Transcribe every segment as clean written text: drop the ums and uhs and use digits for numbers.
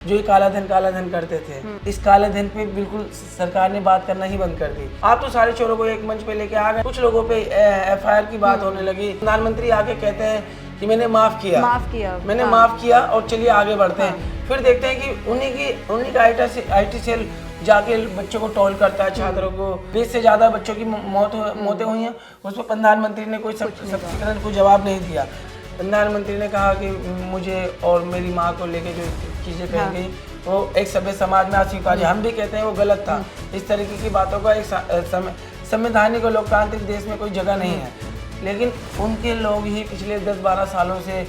जो ये काला धन करते थे, इस काले धन पे बिल्कुल सरकार ने बात करना ही बंद कर दी। आप तो सारे चोरों को एक मंच पे लेके आ गए, कुछ लोगों पे FIR की बात होने लगी। प्रधानमंत्री आके कहते हैं कि मैंने माफ किया मैंने माफ किया और चलिए आगे बढ़ते हैं। फिर देखते हैं कि उन्हीं का IT सेल जाके बच्चों को टॉल करता है, छात्रों को। 20 से ज्यादा बच्चों की मौतें हुई हैं, उसमें प्रधानमंत्री ने कोई सख्तीकरण कोई जवाब नहीं दिया। प्रधानमंत्री ने कहा कि मुझे और मेरी माँ को लेके जो चीज़ें कही गई वो एक सभ्य समाज में अस्वीकार्य, हम भी कहते हैं वो गलत था। इस तरीके की बातों का एक संवैधानिक और लोकतांत्रिक देश में कोई जगह नहीं है। लेकिन उनके लोग ही पिछले 10-12 सालों से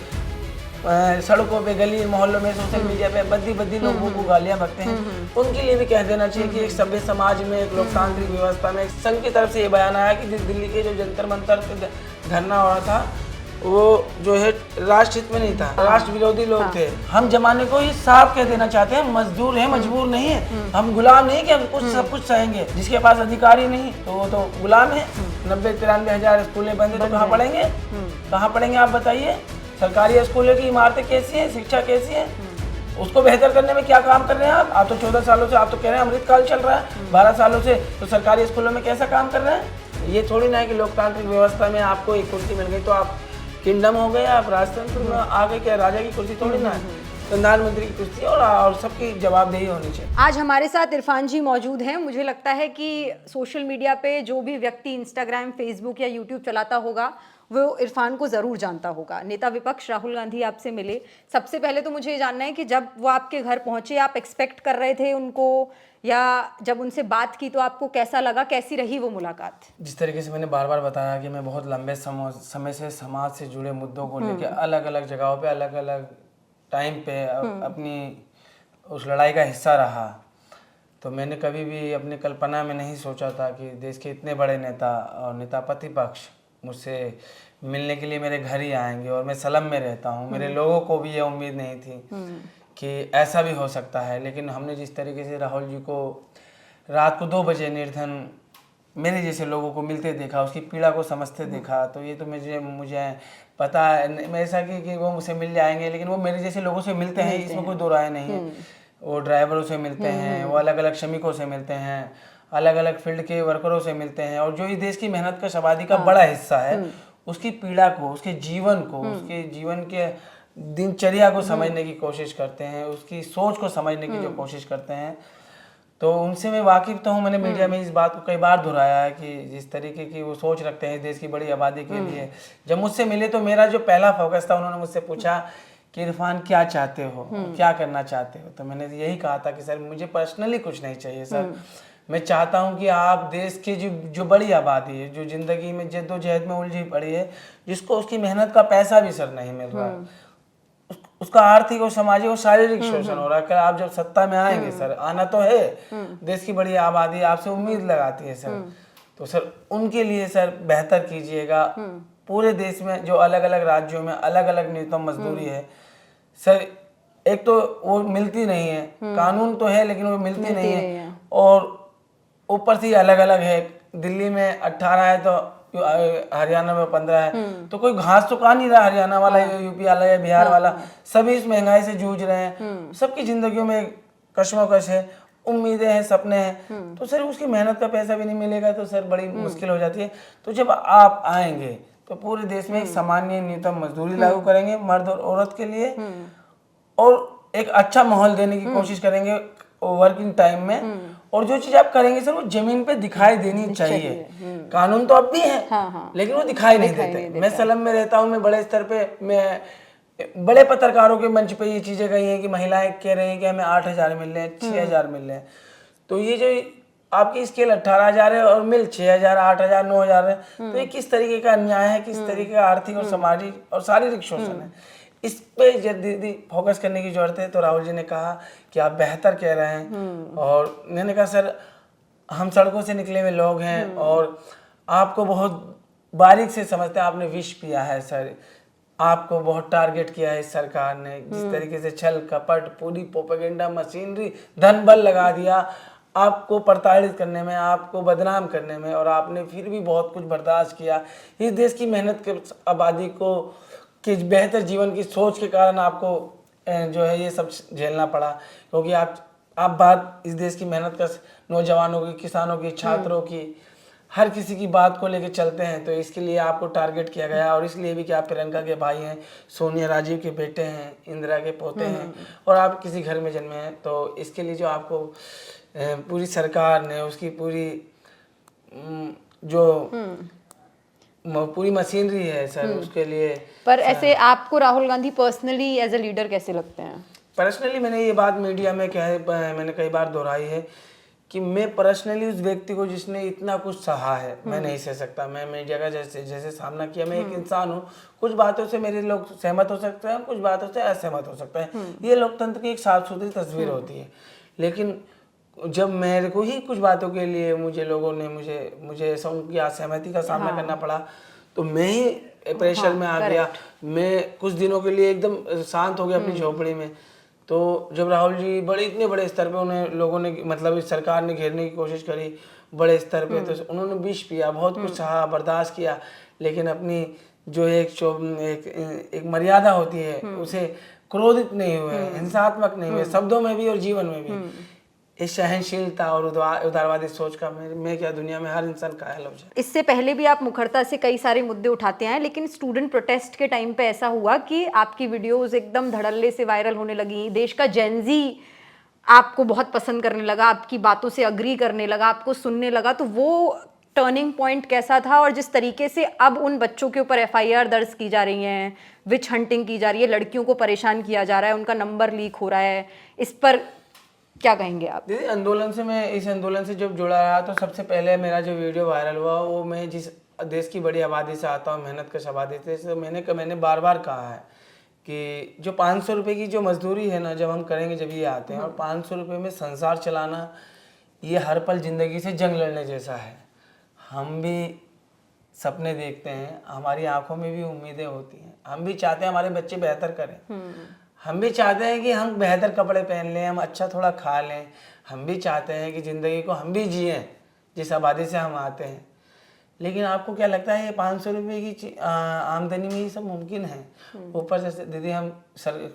सड़कों पे, गली मोहल्लों में, सोशल मीडिया पे बद्दी लोगों को गालियां बकते हैं। उनके लिए भी कह देना चाहिए कि एक सभ्य समाज में, एक लोकतांत्रिक व्यवस्था में संघ की तरफ से ये बयान आया कि दिल्ली के जो जंतर मंतर पे धरना हो रहा था वो जो है राष्ट्र हित में नहीं था, राष्ट्र विरोधी लोग थे। हम जमाने को ही साफ कह देना चाहते हैं, मजदूर हैं, मजबूर नहीं है, हम गुलाम नहीं कि हम कुछ सब कुछ सहेंगे। जिसके पास अधिकार ही नहीं तो वो तो गुलाम है। 90-93 हजार स्कूलें बंद है तो कहाँ पढ़ेंगे, कहाँ पढ़ेंगे आप बताइए। सरकारी स्कूलों की इमारतें कैसी है, शिक्षा कैसी है, उसको बेहतर करने में क्या काम कर रहे हैं आप तो 14 सालों से, आप तो कह रहे हैं अमृतकाल चल रहा है 12 सालों से, तो सरकारी स्कूलों में कैसा काम कर रहे हैं। ये थोड़ी ना है कि लोकतांत्रिक व्यवस्था में आपको एक कुर्सी मिल गई तो आप किंगडम हो गए, आप राजतंत्र में आ गए। क्या राजा की कुर्सी थोड़ी ना है, प्रधानमंत्री की कुर्सी और सबकी जवाबदेही होनी चाहिए। आज हमारे साथ इरफान जी मौजूद हैं। मुझे लगता है कि सोशल मीडिया पे जो भी व्यक्ति इंस्टाग्राम, फेसबुक या यूट्यूब चलाता होगा वो इरफान को ज़रूर जानता होगा। नेता विपक्ष राहुल गांधी आपसे मिले, सबसे पहले तो मुझे ये जानना है कि जब वो आपके घर पहुंचे आप एक्सपेक्ट कर रहे थे उनको, या जब उनसे बात की तो आपको कैसा लगा, कैसी रही वो मुलाकात? जिस तरीके से मैंने बार बार बताया कि मैं बहुत लंबे समय से समाज से जुड़े मुद्दों को लेकर अलग अलग जगहों पे, अलग अलग टाइम पे अपनी उस लड़ाई का हिस्सा रहा, तो मैंने कभी भी अपनी कल्पना में नहीं सोचा था कि देश के इतने बड़े नेता और नेता प्रतिपक्ष मुझसे मिलने के लिए मेरे घर ही आएंगे। और मैं सलम में रहता हूँ, मेरे लोगों को भी ये उम्मीद नहीं थी कि ऐसा भी हो सकता है। लेकिन हमने जिस तरीके से राहुल जी को रात को 2 बजे निर्धन मेरे जैसे लोगों को मिलते देखा, उसकी पीड़ा को समझते देखा, तो ये तो मुझे पता है मैं ऐसा कि वो मुझसे मिल जाएंगे, लेकिन वो मेरे जैसे लोगों से मिलते हैं, इसमें कोई दो राय नहीं है। वो ड्राइवरों से मिलते हैं, वो अलग अलग श्रमिकों से मिलते हैं, अलग अलग फील्ड के वर्करों से मिलते हैं, और जो इस देश की मेहनत का आबादी का बड़ा हिस्सा है उसकी पीड़ा को, उसके जीवन को, उसके जीवन के दिनचर्या को समझने की कोशिश करते हैं, उसकी सोच को समझने की जो कोशिश करते हैं। तो उनसे मैं वाकिफ तो हूँ। मैंने मीडिया में इस बात को कई बार दोहराया है कि जिस तरीके की वो सोच रखते हैं इस देश की बड़ी आबादी के लिए। जब मुझसे मिले तो मेरा जो पहला फोकस था, उन्होंने मुझसे पूछा कि इरफान क्या चाहते हो, क्या करना चाहते हो। तो मैंने यही कहा था कि सर मुझे पर्सनली कुछ नहीं चाहिए सर, मैं चाहता हूं कि आप देश की जो बड़ी आबादी है, जो जिंदगी में जद्दोजहद में उलझी पड़ी है, जिसको उसकी मेहनत का पैसा भी सर नहीं मिल रहा है, उसका आर्थिक और सामाजिक और शारीरिक शोषण हो रहा है। आप जब सत्ता में आएंगे सर, आना तो है, देश की बड़ी आबादी आपसे उम्मीद लगाती है सर, तो सर उनके लिए सर बेहतर कीजिएगा। पूरे देश में जो अलग अलग राज्यों में अलग अलग न्यूनतम मजदूरी है सर, एक तो वो मिलती नहीं है, कानून तो है लेकिन वो मिलती नहीं है, और ऊपर से अलग अलग है। दिल्ली में 18 है तो हरियाणा में 15 है, तो कोई घास तो खा नहीं रहा हरियाणा वाला, यूपी वाला या बिहार वाला, सभी इस महंगाई से जूझ रहे हैं। सबकी जिंदगियों में कश्मकश है, उम्मीदें हैं, सपने हैं, तो सर उसकी मेहनत का पैसा भी नहीं मिलेगा तो सर बड़ी मुश्किल हो जाती है। तो जब आप आएंगे तो पूरे देश में एक सामान्य न्यूनतम मजदूरी लागू करेंगे मर्द और औरत के लिए, और एक अच्छा माहौल देने की कोशिश करेंगे वर्किंग टाइम में। और जो चीज आप करेंगे सर वो जमीन पे दिखाई देनी चाहिए। कानून तो अब भी है, लेकिन वो दिखाई नहीं देते। मैं सलम में रहता हूँ, मैं बड़े स्तर पे, मैं बड़े पत्रकारों के मंच पे ये चीजें कही हैं कि महिलाएं कह रही हैं कि हमें 8,000 मिल रहे हैं, 6,000 मिल रहे हैं। तो ये जो आपकी स्केल 18,000 है और मिल 6,000, 8,000, 9,000 है, तो ये किस तरीके का अन्याय है, किस तरीके का आर्थिक और सामाजिक और शारीरिक शोषण है। इस पे जल्दी फोकस करने की जरूरत है। तो राहुल जी ने कहा कि आप बेहतर कह रहे हैं, और मैंने कहा सर हम सड़कों से निकले हुए लोग हैं और आपको बहुत बारीक से समझते हैं, आपने विष पिया है सर, आपको बहुत टारगेट किया है इस सरकार ने, जिस तरीके से छल कपट, पूरी प्रोपेगेंडा मशीनरी, धन बल लगा दिया आपको प्रताड़ित करने में, आपको बदनाम करने में, और आपने फिर भी बहुत कुछ बर्दाश्त किया। इस देश की मेहनत के आबादी को कि बेहतर जीवन की सोच के कारण आपको जो है ये सब झेलना पड़ा, क्योंकि आप बात इस देश की मेहनत का, नौजवानों की, किसानों की, छात्रों की, हर किसी की बात को लेकर चलते हैं, तो इसके लिए आपको टारगेट किया गया। और इसलिए भी कि आप प्रियंका के भाई हैं, सोनिया राजीव के बेटे हैं, इंदिरा के पोते हैं, और आप किसी घर में जन्मे हैं, तो इसके लिए जो आपको पूरी सरकार ने उसकी पूरी जो पूरी मशीनरी है सर, उसके लिए। पर ऐसे आपको Rahul Gandhi personally as a leader कैसे लगते हैं? पर्सनली मैंने ये बात मीडिया में मैंने कई बार दोहराई है कि मैं पर्सनली उस व्यक्ति को जिसने इतना कुछ सहा है, मैं नहीं सह सकता। मैं मीडिया का जैसे सामना किया, मैं एक इंसान हूँ, कुछ बातों से मेरे लोग सहमत हो सकते हैं, कुछ बातों से असहमत हो सकते हैं, ये लोकतंत्र की एक साफ सुथरी तस्वीर होती है। लेकिन जब मेरे को ही कुछ बातों के लिए लोगों ने मुझे ऐसा उनकी असहमति का सामना करना पड़ा, तो मैं ही प्रेशर में आ गया। मैं कुछ दिनों के लिए एकदम शांत हो गया अपनी झोपड़ी में। तो जब राहुल जी इतने बड़े स्तर पे उन्हें लोगों ने, मतलब इस सरकार ने घेरने की कोशिश करी बड़े स्तर पे, तो उन्होंने विष पिया, बहुत कुछ सहा, बर्दाश्त किया, लेकिन अपनी जो एक मर्यादा होती है उसे क्रोधित नहीं हुए, हिंसात्मक नहीं हुए, शब्दों में भी और जीवन में भी। इस सहनशीलता और उदारवादी सोच का मैं क्या, दुनिया में हर इंसान कायल हो जाए। इससे पहले भी आप मुखरता से कई सारे मुद्दे उठाते हैं, लेकिन स्टूडेंट प्रोटेस्ट के टाइम पे ऐसा हुआ कि आपकी वीडियोस एकदम धड़ल्ले से वायरल होने लगी, देश का जेनजी आपको बहुत पसंद करने लगा, आपकी बातों से अग्री करने लगा, आपको सुनने लगा। तो वो टर्निंग पॉइंट कैसा था, और जिस तरीके से अब उन बच्चों के ऊपर FIR दर्ज की जा रही हैं, विच हंटिंग की जा रही है, लड़कियों को परेशान किया जा रहा है, उनका नंबर लीक हो रहा है, इस पर क्या कहेंगे आप? दीदी, इस आंदोलन से जब जुड़ा रहा, तो सबसे पहले मेरा जो वीडियो वायरल हुआ, वो मैं जिस देश की बड़ी आबादी से आता हूँ, मेहनत कश आबादी से, मैंने बार बार कहा है कि जो 500 रुपये की जो मजदूरी है ना, जब हम करेंगे, जब ये आते हैं, और 500 रुपये में संसार चलाना, ये हर पल ज़िंदगी से जंग लड़ने जैसा है। हम भी सपने देखते हैं, हमारी आंखों में भी उम्मीदें होती हैं, हम भी चाहते हैं हमारे बच्चे बेहतर करें, हम भी चाहते हैं कि हम बेहतर कपड़े पहन लें, हम अच्छा थोड़ा खा लें, हम भी चाहते हैं कि ज़िंदगी को हम भी जिएं जिस आबादी से हम आते हैं। लेकिन आपको क्या लगता है ये 500 रुपये की आमदनी में ये सब मुमकिन है? ऊपर से दीदी,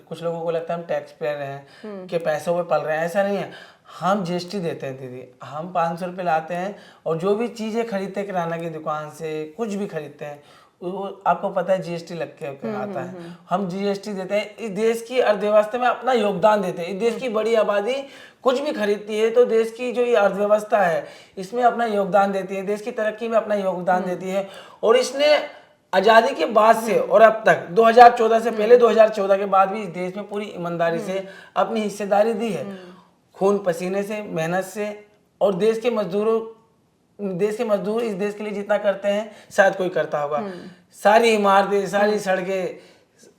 कुछ लोगों को लगता है हम टैक्स पेयर हैं कि पैसों पे पल रहे हैं, ऐसा नहीं है। हम GST देते हैं दीदी, हम 500 रुपये लाते हैं, और जो भी चीज़ें खरीदते हैं किराना की दुकान से, कुछ भी खरीदते हैं, वो आपको पता है GST लग के आता है। हम GST देते हैं, इस देश की अर्थव्यवस्था में अपना योगदान देते हैं। इस देश की बड़ी आबादी कुछ भी खरीदती है तो देश की जो ये अर्थव्यवस्था है इसमें अपना योगदान देती है, देश की तरक्की में अपना योगदान देती है। और इसने आज़ादी के बाद से और अब तक 2014 से पहले 2014 के बाद भी इस देश में पूरी ईमानदारी से अपनी हिस्सेदारी दी है, खून पसीने से, मेहनत से। और देश के मजदूर इस देश के लिए जितना करते हैं शायद कोई करता होगा। सारी इमारतें, सारी सड़कें,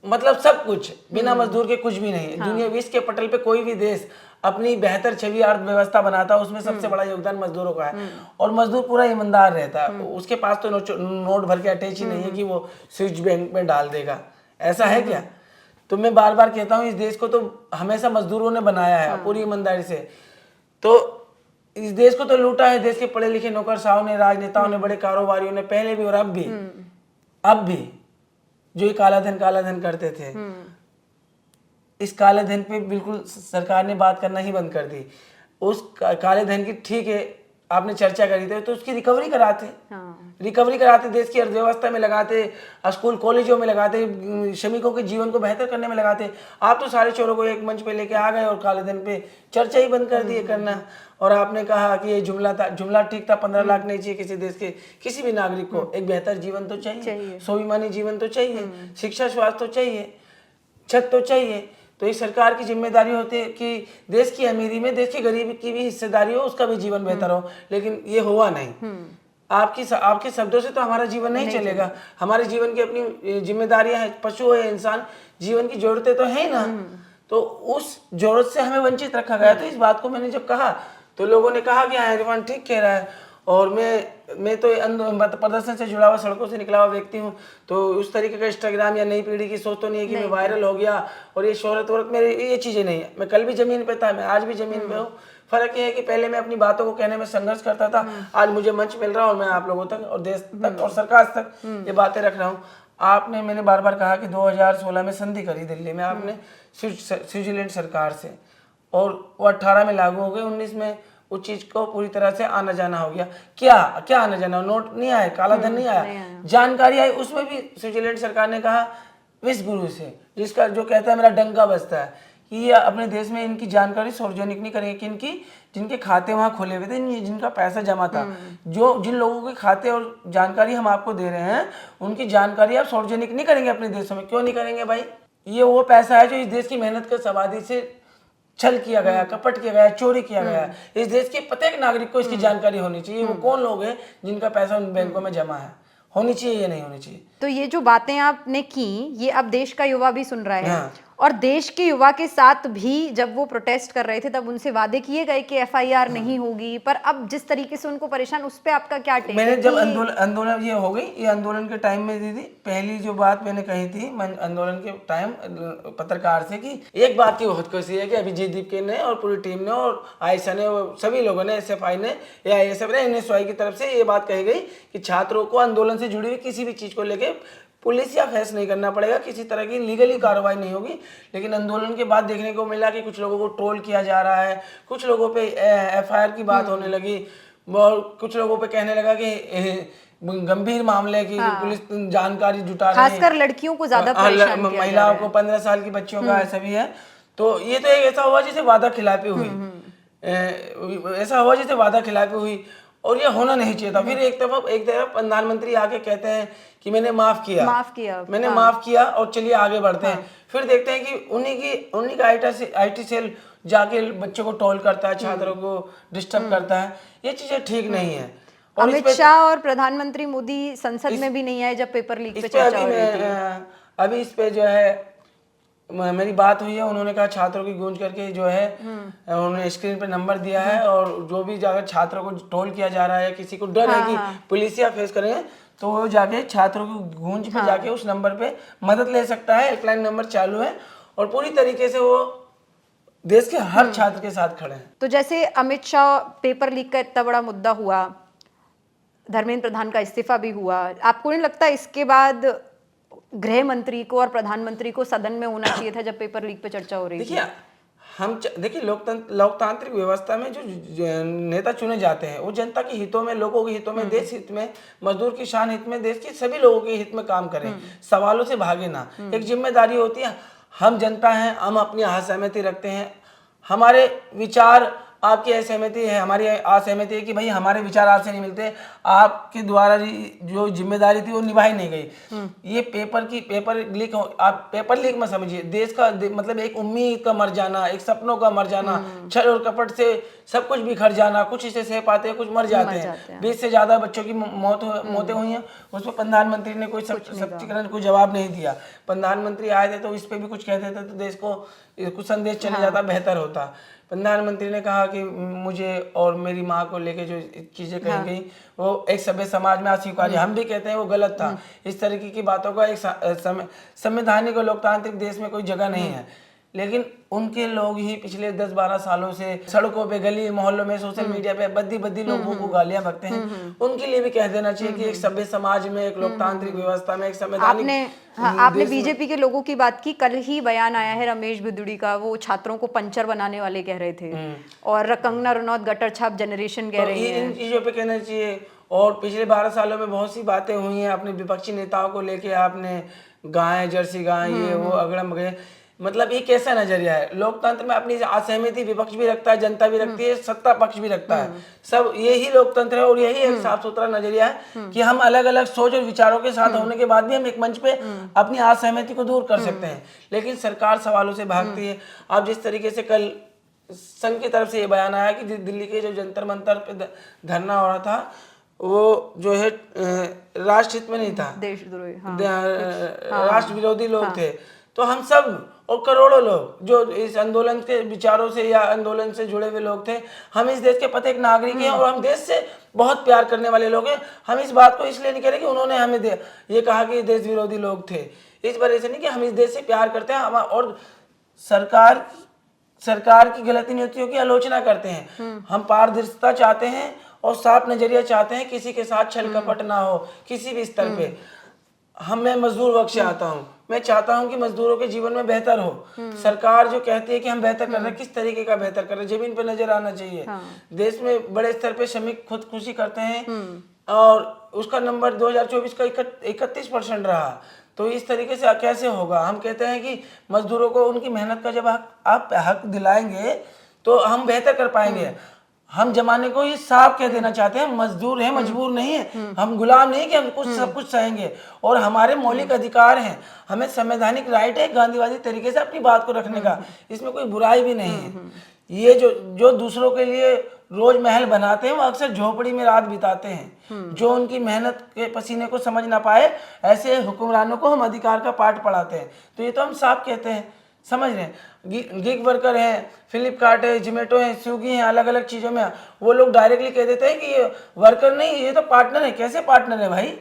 मतलब सब कुछ बिना मजदूर के कुछ भी नहीं है। दुनिया विश्व के पटल पे कोई भी देश अपनी बेहतर छवि अर्थव्यवस्था बनाता है, उसमें सबसे बड़ा योगदान मजदूरों का है। और मजदूर पूरा ईमानदार रहता है, उसके पास तो नोट भर के अटैच ही नहीं है कि वो स्विच बैंक में डाल देगा, ऐसा है क्या? तो मैं बार बार कहता हूँ, इस देश को तो हमेशा मजदूरों ने बनाया है पूरी ईमानदारी से। तो इस देश को तो लूटा है देश के पढ़े लिखे नौकरशाहों ने, राजनेताओं ने, बड़े कारोबारियों ने, पहले भी और अब भी जो ये काला धन करते थे। इस काले धन पे बिल्कुल सरकार ने बात करना ही बंद कर दी। उस काले धन की, ठीक है, आपने चर्चा करी थी, तो उसकी रिकवरी कराते, देश की अर्थव्यवस्था में लगाते, स्कूल कॉलेजों में लगाते, श्रमिकों के जीवन को बेहतर करने में लगाते। आप तो सारे चोरों को एक मंच पे लेके आ गए और काले धन पे चर्चा ही बंद कर दिए करना। और आपने कहा कि ये जुमला ठीक था, 15 लाख नहीं चाहिए किसी देश के किसी भी नागरिक को। एक बेहतर जीवन तो चाहिए, स्वाभिमानी जीवन तो चाहिए, शिक्षा स्वास्थ्य तो चाहिए, छत तो चाहिए। तो इस सरकार की जिम्मेदारी होती है कि देश की अमीरी में देश की गरीबी की भी हिस्सेदारी हो, उसका भी जीवन बेहतर हो। लेकिन ये हुआ नहीं। आपके शब्दों से तो हमारा जीवन नहीं चलेगा। हमारे जीवन की अपनी जिम्मेदारियां हैं, पशु है, इंसान, जीवन की जरूरतें तो है ना। तो उस जरूरत से हमें वंचित रखा गया। तो इस बात को मैंने जब कहा तो लोगों ने कहा कि हाँ, इरफान ठीक कह रहा है। और मैं तो प्रदर्शन से जुड़ा हुआ, सड़कों से निकला हुआ व्यक्ति हूँ। तो उस तरीके का इंस्टाग्राम या नई पीढ़ी की सोच तो नहीं है कि मैं वायरल हो गया और ये शोहरत वोहरत, मेरी ये चीज़ें नहीं है। मैं कल भी जमीन पे था, मैं आज भी जमीन पे हूँ। फर्क ये है कि पहले मैं अपनी बातों को कहने में संघर्ष करता था, आज मुझे मंच मिल रहा है और मैं आप लोगों तक और देश तक और सरकार तक ये बातें रख रहा हूँ। आपने, मैंने बार बार कहा कि 2016 में संधि करी दिल्ली में आपने स्विट्जरलैंड सरकार से, और वो 18 में लागू हो गई, 19 में उस चीज को पूरी तरह से आना जाना हो गया। क्या क्या आना जाना? नोट नहीं आया, काला धन नहीं आया, जानकारी आई। उसमें भी स्विट्जरलैंड सरकार ने कहा विश्व गुरु से, जिसका जो कहता है मेरा डंका बजता है कि ये अपने देश में इनकी जानकारी सार्वजनिक नहीं करेंगे, किनकी, जिनके खाते वहाँ खोले हुए थे, जिनका पैसा जमा था, जो जिन लोगों के खाते और जानकारी हम आपको दे रहे हैं, उनकी जानकारी आप सार्वजनिक नहीं करेंगे अपने देशों में। क्यों नहीं करेंगे भाई? ये वो पैसा है जो इस देश की मेहनत के सवादी से छल किया गया, कपट किया गया, चोरी किया गया। इस देश के प्रत्येक नागरिक को इसकी जानकारी होनी चाहिए। वो कौन लोग हैं जिनका पैसा उन बैंकों में जमा है, होनी चाहिए या नहीं होनी चाहिए। तो ये जो बातें आपने की, ये अब देश का युवा भी सुन रहा है। हाँ। और देश के युवा के साथ भी जब वो प्रोटेस्ट कर रहे थे तब उनसे वादे किए गए कि एफआईआर नहीं होगी, पर अब जिस तरीके से उनको परेशान, उस पे आपका क्या टेक है? मैंने जब आंदोलन ये हो गई, ये आंदोलन के टाइम में दीदी पहली जो बात मैंने कही थी आंदोलन के टाइम पत्रकार से, कि एक बात की बहुत खुशी है कि अभिजीत दीपके ने और पूरी टीम ने और आयशा ने और सभी लोगों ने, एसएफआई ने या एएसएफ ने, एनएसयूआई की तरफ से ये बात कही गई कि छात्रों को आंदोलन से जुड़ी हुई किसी भी चीज को लेके पुलिस या फैस नहीं करना पड़ेगा, किसी तरह की लीगली कार्रवाई नहीं होगी। लेकिन आंदोलन के बाद देखने को मिला कि कुछ लोगों को ट्रोल किया जा रहा है, कुछ लोगों पे एफआईआर की बात होने लगी, और कुछ लोगों पे कहने लगा कि गंभीर मामले की पुलिस जानकारी जुटा रही है, खासकर लड़कियों को ज्यादा परेशान किया महिलाओं को, 15 साल की बच्चियों का ऐसा भी है। तो ये तो एक ऐसा हुआ जिसे वादा खिलाफी हुई, ऐसा हुआ जिसे वादा खिलाफी हुई, और ये होना नहीं चाहिए था। फिर एक तरफ प्रधानमंत्री आके कहते हैं कि मैंने माफ किया, मैंने माफ किया और चलिए आगे बढ़ते हैं। फिर देखते हैं कि उन्हीं का आईटी सेल जाके बच्चों को टोल करता है, छात्रों को डिस्टर्ब करता है। ये चीजें ठीक नहीं है। अमित शाह और प्रधानमंत्री मोदी संसद में भी नहीं आए जब पेपर लीक पे चर्चा हो रही थी। अभी इस पे जो है मेरी बात हुई है, उन्होंने कहा छात्रों की गूंज करके जो है उन्होंने स्क्रीन पे नंबर दिया है, और जो भी जाकर छात्रों को टोल किया जा रहा है, किसी को डर है कि पुलिस या फेस करेंगे, तो वो जाके छात्रों की गूंज पे जाके उस नंबर पे मदद ले सकता है। हेल्पलाइन नंबर चालू है और पूरी तरीके से वो देश के हर छात्र के साथ खड़े हैं। तो जैसे अमित शाह पेपर लीक का इतना बड़ा मुद्दा हुआ, धर्मेंद्र प्रधान का इस्तीफा भी हुआ, आपको नहीं लगता इसके बाद गृह मंत्री को और प्रधानमंत्री को सदन में होना चाहिए था जब पेपर लीक पे चर्चा हो रही थी? देखिए लोकतांत्रिक व्यवस्था में जो नेता चुने जाते हैं वो जनता के हितों में, लोगों के हितों में, देश हित में, मजदूर किसान हित में, देश के सभी लोगों के हित में काम करें, सवालों से भागे ना। एक जिम्मेदारी होती है, हम जनता हैं, हम अपनी असहमति रखते हैं, हमारे विचार आपकी असहमति है, हमारी असहमति है कि भाई हमारे विचार आपसे नहीं मिलते, आपके द्वारा जो जिम्मेदारी थी वो निभाई नहीं गई। ये पेपर लीक, आप पेपर लीक में समझिए देश का मतलब एक उम्मीद का मर जाना, एक सपनों का मर जाना, छल और कपट से सब कुछ बिखर जाना, कुछ इसे सह पाते हैं, कुछ मर जाते हैं। 20 से ज्यादा बच्चों की मौतें हुई हैं, उस पर प्रधानमंत्री ने कोई सख्तीकरण कोई जवाब नहीं दिया। प्रधानमंत्री आए थे तो इस पे भी कुछ कहते थे तो देश को कुछ संदेश चले जाता, बेहतर होता। प्रधानमंत्री ने कहा कि मुझे और मेरी माँ को लेके जो चीजें कही गई वो एक सभ्य समाज में अस्वीकार्य, हम भी कहते हैं वो गलत था। इस तरीके की बातों का एक संवैधानिक और लोकतांत्रिक देश में कोई जगह नहीं है। लेकिन उनके लोग ही पिछले 10-12 सालों से सड़कों पे, गली मोहल्लों में, सोशल मीडिया पे बद्दी लोगों को गालियां बकते हैं। उनके लिए भी कह देना चाहिए कि एक सभ्य समाज में, एक लोकतांत्रिक व्यवस्था में, एक संवैधानिक आपने बीजेपी के लोगों की बात की। कल ही बयान आया है रमेश बिदुड़ी का, वो छात्रों को पंचर बनाने वाले कह रहे थे, और कंगना रनौत गटर छाप जनरेशन कह रही है। इन चीजों पे कहना चाहिए। और पिछले 12 सालों में बहुत सी बातें हुई हैं, अपने विपक्षी नेताओं को लेके आपने गाय, जर्सी गाय, ये वो अगड़म बगड़े, मतलब ये कैसा नजरिया है? लोकतंत्र में अपनी असहमति विपक्ष भी रखता है, जनता भी रखती है, सत्ता पक्ष भी रखता है, सब यही लोकतंत्र है। और यही एक साफ सुथरा नजरिया है कि हम अलग अलग सोच और विचारों के साथ होने के बाद भी हम एक मंच पे अपनी असहमति को दूर कर सकते हैं। लेकिन सरकार सवालों से भागती है। आप जिस तरीके से कल संघ की तरफ से ये बयान आया कि दिल्ली के जो जंतर मंतर पे धरना हो रहा था वो जो है राष्ट्र हित में नहीं था, देशद्रोही, राष्ट्र विरोधी लोग थे। तो हम सब और करोड़ों लोग जो इस आंदोलन के विचारों से या आंदोलन से जुड़े हुए लोग थे, हम इस देश के प्रत्येक नागरिक हैं और हम देश से बहुत प्यार करने वाले लोग हैं। हम इस बात को इसलिए नहीं कह रहे कि उन्होंने हमें ये कहा कि देश विरोधी लोग थे, इस वजह से नहीं कि हम इस देश से प्यार करते हैं। और सरकार की गलती नीतियों की आलोचना करते हैं। हम पारदर्शिता चाहते हैं और साफ नजरिया चाहते हैं, किसी के साथ छल कपट ना हो किसी भी स्तर पे। मैं मजदूर वर्ग से आता हूँ, मैं चाहता हूँ कि मजदूरों के जीवन में बेहतर हो। सरकार जो कहती है कि हम बेहतर कर रहे हैं, किस तरीके का बेहतर कर रहे हैं, जमीन पे नजर आना चाहिए। देश में बड़े स्तर पे श्रमिक खुदकुशी करते हैं और उसका नंबर 2024 का 31% रहा। तो इस तरीके से कैसे होगा? हम कहते हैं कि मजदूरों को उनकी मेहनत का जब आप हक दिलाएंगे तो हम बेहतर कर पाएंगे। हम जमाने को ये साफ कह देना चाहते हैं, मजदूर हैं, मजबूर नहीं है, हम गुलाम नहीं कि हम कुछ सब कुछ सहेंगे, और हमारे मौलिक अधिकार हैं, हमें संवैधानिक राइट है गांधीवादी तरीके से अपनी बात को रखने का, इसमें कोई बुराई भी नहीं है। ये जो दूसरों के लिए रोज महल बनाते हैं वो अक्सर झोपड़ी में रात बिताते हैं। जो उनकी मेहनत के पसीने को समझ ना पाए, ऐसे हुक्मरानों को हम अधिकार का पाठ पढ़ाते हैं। तो ये तो हम साफ कहते हैं, समझ रहे हैं। गिग वर्कर हैं, फ्लिपकार्ट है, जोमेटो है, स्विगी है, अलग अलग चीज़ों में वो लोग डायरेक्टली कह देते हैं कि ये वर्कर नहीं, ये तो पार्टनर है। कैसे पार्टनर है भाई?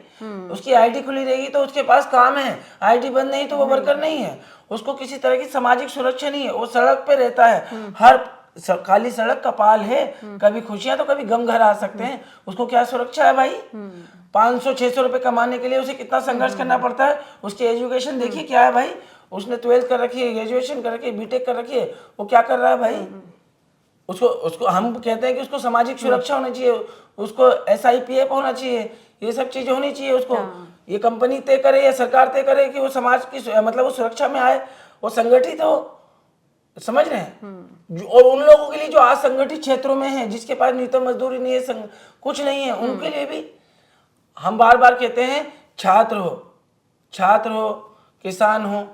उसकी आईडी खुली रहेगी तो उसके पास काम है, आईडी बंद नहीं तो वो वर्कर नहीं है। उसको किसी तरह की सामाजिक सुरक्षा नहीं है, वो सड़क पे रहता है। हर खाली सड़क कपाल है, कभी खुशियां तो कभी गम घर आ सकते हैं। उसको क्या सुरक्षा है भाई? 500-600 रुपए कमाने के लिए उसे कितना संघर्ष करना पड़ता है। उसकी एजुकेशन देखिए क्या है भाई, उसने 12th कर रखी है, ग्रेजुएशन कर रखी है, बीटेक कर रखी है, वो क्या कर रहा है भाई? उसको हम कहते हैं कि उसको सामाजिक सुरक्षा होनी चाहिए, उसको SIPF होना चाहिए, ये सब चीजें होनी चाहिए उसको। ये कंपनी तय करे या सरकार तय करे कि वो समाज की मतलब वो सुरक्षा में आए, वो संगठित हो, समझ रहे हैं। और उन लोगों के लिए जो आज संगठित क्षेत्रों में है, जिसके पास न्यूनतम मजदूरी नहीं है, कुछ नहीं है, उनके लिए भी हम बार बार कहते हैं छात्र हो, किसान हो,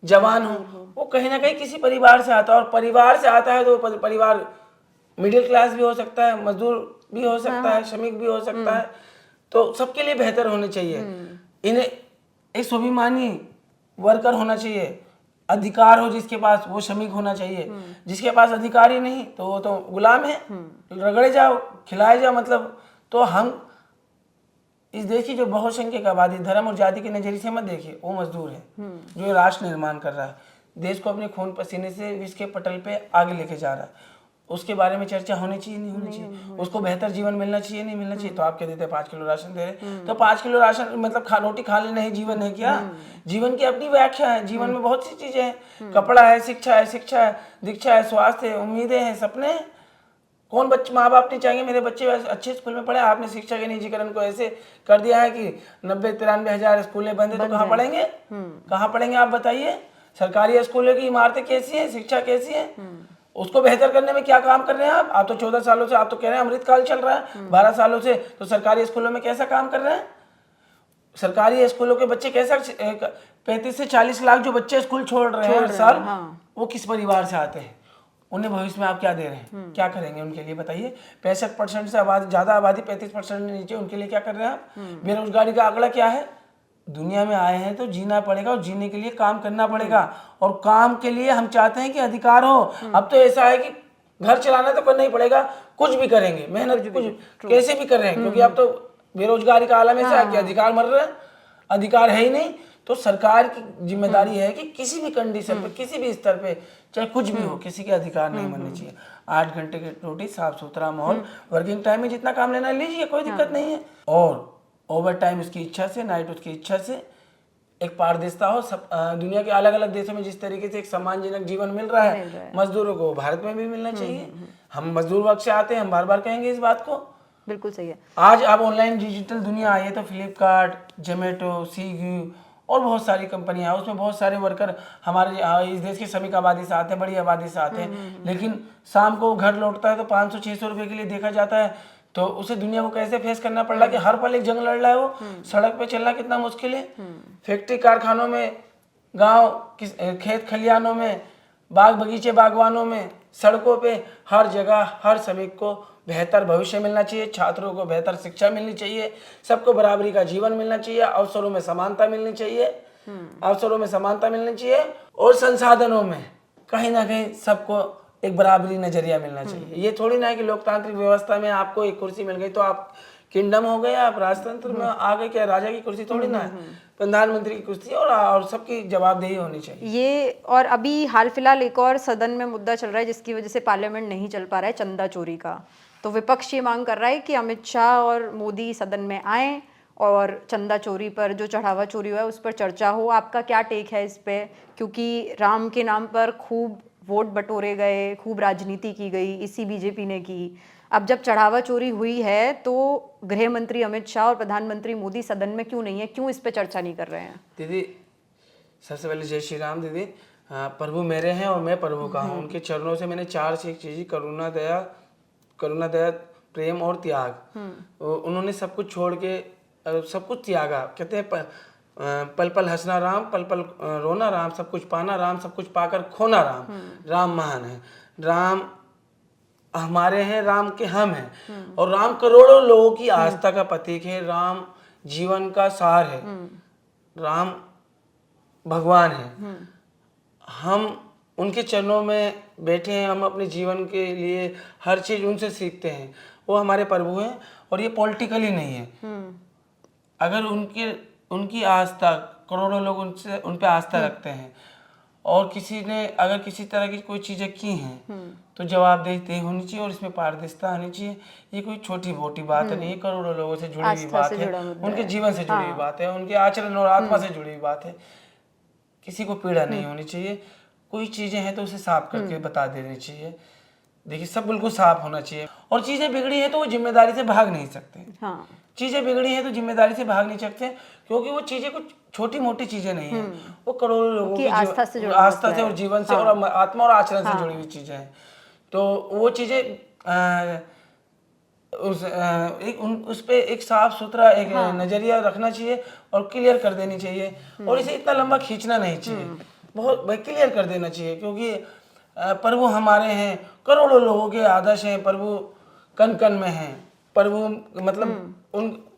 जवान हो, वो कहीं ना कहीं किसी परिवार से आता है, और परिवार से आता है तो परिवार मिडिल क्लास भी हो सकता है, मजदूर भी हो सकता है, श्रमिक भी हो सकता है। तो सबके लिए बेहतर होने चाहिए। इन्हें एक स्वाभिमानी वर्कर होना चाहिए, अधिकार हो जिसके पास, वो श्रमिक होना चाहिए। जिसके पास अधिकार ही नहीं तो वो तो गुलाम है, रगड़े जाओ, खिलाए जाओ। मतलब तो हम इस देश की जो बहुसंख्यक आबादी धर्म और जाति के नजरिए से मत देखिए, वो मजदूर है जो राष्ट्र निर्माण कर रहा है, देश को अपने खून पसीने से विश्व के पटल पे आगे लेके जा रहा है। उसके बारे में चर्चा होनी चाहिए, नहीं होनी चाहिए? उसको बेहतर जीवन मिलना चाहिए, नहीं मिलना चाहिए? तो आप कह देते हैं 5 किलो राशन दे रहे, तो 5 किलो राशन मतलब रोटी खा लेना ही जीवन है क्या? जीवन की अपनी व्याख्या है। जीवन में बहुत सी चीजें हैं, कपड़ा है, शिक्षा है, दीक्षा है, स्वास्थ्य है, उम्मीदें हैं, सपने हैं। कौन बच्चे, माँ बाप नहीं चाहेंगे मेरे बच्चे अच्छे स्कूल में पढ़े? आपने शिक्षा के निजीकरण को ऐसे कर दिया है कि 90-93 हजार स्कूलें बंद है, तो कहाँ पढ़ेंगे? कहाँ पढ़ेंगे आप बताइए? सरकारी स्कूलों की इमारतें कैसी हैं, शिक्षा कैसी है? उसको बेहतर करने में क्या काम कर रहे हैं आप? तो 14 सालों से आप तो कह रहे हैं अमृतकाल चल रहा है, 12 सालों से तो सरकारी स्कूलों में कैसा काम कर रहे हैं? सरकारी स्कूलों के बच्चे कैसा 35 से 40 लाख जो बच्चे स्कूल छोड़ रहे हैं हर साल, वो किस परिवार से आते हैं? उन्हें भविष्य में आप क्या दे रहे हैं? क्या करेंगे उनके लिए बताइए? 65% से ज्यादा आबादी 35% नीचे, उनके लिए क्या कर रहे हैं आप? बेरोजगारी का आंकड़ा क्या है? दुनिया में आए हैं तो जीना पड़ेगा, और जीने के लिए काम करना पड़ेगा, और काम के लिए हम चाहते हैं कि अधिकार हो। अब तो ऐसा है कि घर चलाना तो करना ही पड़ेगा, कुछ भी करेंगे, मेहनत कुछ कैसे भी कर रहे हैं, क्योंकि अब तो बेरोजगारी का आलम ऐसा है कि अधिकार मर रहे हैं, अधिकार है ही नहीं। तो सरकार की जिम्मेदारी है कि किसी भी कंडीशन पे, किसी भी स्तर पे, चाहे कुछ भी हो, किसी के अधिकार नहीं मरने चाहिए। 8 घंटे की रोटी, साफ सुथरा माहौल, वर्किंग टाइम में जितना काम लेना लीजिए, कोई दिक्कत नहीं है। और ओवर टाइम उसकी इच्छा से, नाइट उसकी इच्छा से, एक पारदर्शिता हो। सब दुनिया के अलग अलग देशों में जिस तरीके से एक सम्मानजनक जीवन मिल रहा है मजदूरों को, भारत में भी मिलना चाहिए। हम मजदूर वर्ग से आते हैं, हम बार बार कहेंगे इस बात को। बिल्कुल सही है। आज अब ऑनलाइन डिजिटल दुनिया आई है, तो फ्लिपकार्ट, जोमेटो, स्विगी और बहुत सारी कंपनियां हैं, उसमें बहुत सारे वर्कर हमारे इस देश की श्रमिक आबादी से आते हैं, बड़ी आबादी से आते हैं। लेकिन शाम को घर लौटता है तो 500-600 रुपए के लिए देखा जाता है। तो उसे दुनिया को कैसे फेस करना पड़ रहा है कि हर पल एक जंग लड़ रहा है वो। सड़क पे चलना कितना मुश्किल है। फैक्ट्री कारखानों में, गांव खेत खलिहानों में, बाग बगीचे बागवानों में, सड़कों पे, हर जगह हर श्रमिक को बेहतर भविष्य मिलना चाहिए, छात्रों को बेहतर शिक्षा मिलनी चाहिए, सबको बराबरी का जीवन मिलना चाहिए, अवसरों में समानता मिलनी चाहिए, अवसरों में समानता मिलनी चाहिए, और संसाधनों में कहीं ना कहीं सबको एक बराबरी नजरिया मिलना चाहिए। ये थोड़ी ना है कि लोकतांत्रिक व्यवस्था में आपको एक कुर्सी मिल गई तो आप किंगडम हो गए, आप राजतंत्र में आ गए। क्या राजा की कुर्सी थोड़ी ना है, प्रधानमंत्री की कुर्सी, और सबकी जवाबदेही होनी चाहिए। ये और अभी हाल फिलहाल एक और सदन में मुद्दा चल रहा है जिसकी वजह से पार्लियामेंट नहीं चल पा रहा है, चंदा चोरी का। तो विपक्ष ये मांग कर रहा है कि अमित शाह और मोदी सदन में आए और चंदा चोरी पर, जो चढ़ावा चोरी हुआ है उस पर चर्चा हो। आपका क्या टेक है इस पे? क्योंकि राम के नाम पर खूब वोट बटोरे गए, खूब राजनीति की गई, इसी बीजेपी ने की। अब जब चढ़ावा चोरी हुई है तो गृह मंत्री अमित शाह और प्रधानमंत्री मोदी सदन में क्यों नहीं है? क्यों इस पे चर्चा नहीं कर रहे हैं? दीदी, सबसे पहले जय श्री राम दीदी। प्रभु मेरे हैं और मैं प्रभु का हूँ। उनके चरणों से मैंने 4 चीज़, करुणा, दया, प्रेम और त्याग। उन्होंने सब कुछ छोड़ के सब कुछ त्यागा। कहते हैं पल पल हंसना राम, पल पल रोना राम, सब कुछ पाना राम, सब कुछ पाकर खोना राम। राम महान है, राम हमारे हैं, राम के हम हैं। और राम करोड़ों लोगों की आस्था का प्रतीक है। राम जीवन का सार है। राम भगवान है। हम उनके चरणों में बैठे हैं। हम अपने जीवन के लिए हर चीज उनसे सीखते हैं। वो हमारे प्रभु हैं और ये पॉलिटिकली नहीं है। अगर उनकी आस्था, करोड़ों लोग उन पे आस्था रखते हैं और किसी ने अगर किसी तरह की कोई चीजें की हैं तो जवाबदेही होनी चाहिए और इसमें पारदर्शिता होनी चाहिए। ये कोई छोटी मोटी बात नहीं है, करोड़ों लोगों से जुड़ी हुई बात है, उनके जीवन से जुड़ी हुई बात है, उनके आचरण और आत्मा से जुड़ी हुई बात है। किसी को पीड़ा नहीं होनी चाहिए। कोई चीजें हैं तो उसे साफ करके बता देनी चाहिए। देखिए, सब बिल्कुल साफ होना चाहिए। और चीजें बिगड़ी है तो वो जिम्मेदारी से भाग नहीं सकते। हाँ। चीजें बिगड़ी है तो जिम्मेदारी से भाग नहीं सकते, क्योंकि वो चीजें कुछ छोटी मोटी चीजें नहीं है। वो करोड़ों लोगों की आस्था से और जीवन से और आत्मा और आचरण से जुड़ी हुई चीजें हैं। तो वो चीजें उस पे एक साफ सुथरा एक नजरिया रखना चाहिए और क्लियर कर देनी चाहिए। और इसे इतना लंबा खींचना नहीं चाहिए, बहुत क्लियर कर देना चाहिए। क्योंकि प्रभु हमारे हैं, करोड़ों लोगों के आदर्श हैं, प्रभु कण कण में हैं। प्रभु मतलब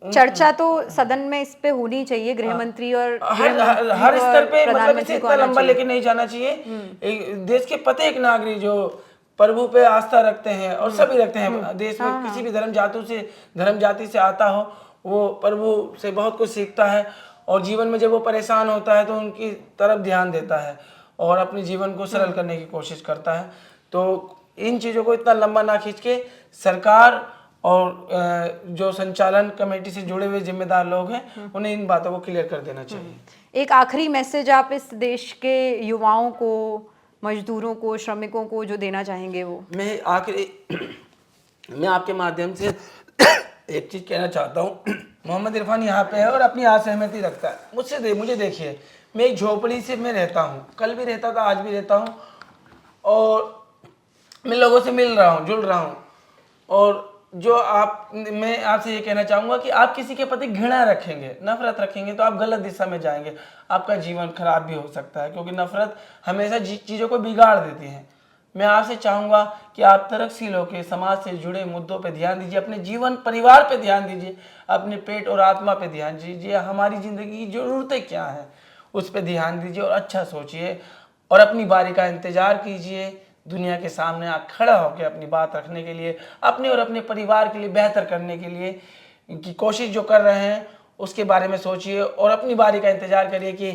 चर्चा तो सदन में इस पे होनी चाहिए। गृह मंत्री और हर स्तर पे, मतलब इसे इतना लंबा लेके नहीं जाना चाहिए। एक देश के प्रत्येक नागरिक जो प्रभु पे आस्था रखते हैं, और सभी रखते हैं देश में, किसी भी धर्म जाति से आता हो, वो प्रभु से बहुत कुछ सीखता है। और जीवन में जब वो परेशान होता है तो उनकी तरफ ध्यान देता है और अपने जीवन को सरल करने की कोशिश करता है। तो इन चीज़ों को इतना लंबा ना खींच के सरकार और जो संचालन कमेटी से जुड़े हुए जिम्मेदार लोग हैं, उन्हें इन बातों को क्लियर कर देना चाहिए। एक आखिरी मैसेज आप इस देश के युवाओं को, मजदूरों को, श्रमिकों को जो देना चाहेंगे वो? मैं आपके माध्यम से एक चीज़ कहना चाहता हूँ। मोहम्मद इरफान यहाँ पे है और अपनी असहमति रखता है मुझे देखिए, मैं एक झोपड़ी से मैं रहता हूँ, कल भी रहता था, आज भी रहता हूँ, और मैं लोगों से मिल रहा हूँ, जुड़ रहा हूँ। और मैं आपसे ये कहना चाहूँगा कि आप किसी के प्रति घृणा रखेंगे, नफरत रखेंगे, तो आप गलत दिशा में जाएंगे। आपका जीवन खराब भी हो सकता है, क्योंकि नफरत हमेशा चीज़ों को बिगाड़ देती है। मैं आपसे चाहूँगा कि आप तरक्शील होकर समाज से जुड़े मुद्दों पे ध्यान दीजिए, अपने जीवन परिवार पे ध्यान दीजिए, अपने पेट और आत्मा पे ध्यान दीजिए। हमारी ज़िंदगी की ज़रूरतें क्या हैं उस पर ध्यान दीजिए और अच्छा सोचिए और अपनी बारी का इंतज़ार कीजिए। दुनिया के सामने आप खड़ा होकर अपनी बात रखने के लिए, अपने और अपने परिवार के लिए बेहतर करने के लिए की कोशिश जो कर रहे हैं उसके बारे में सोचिए और अपनी बारी का इंतज़ार करिए कि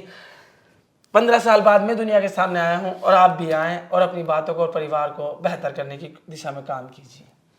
15 साल बाद मैं दुनिया के सामने आया हूं और आप भी आएँ और अपनी बातों को और परिवार को बेहतर करने की दिशा में काम कीजिए।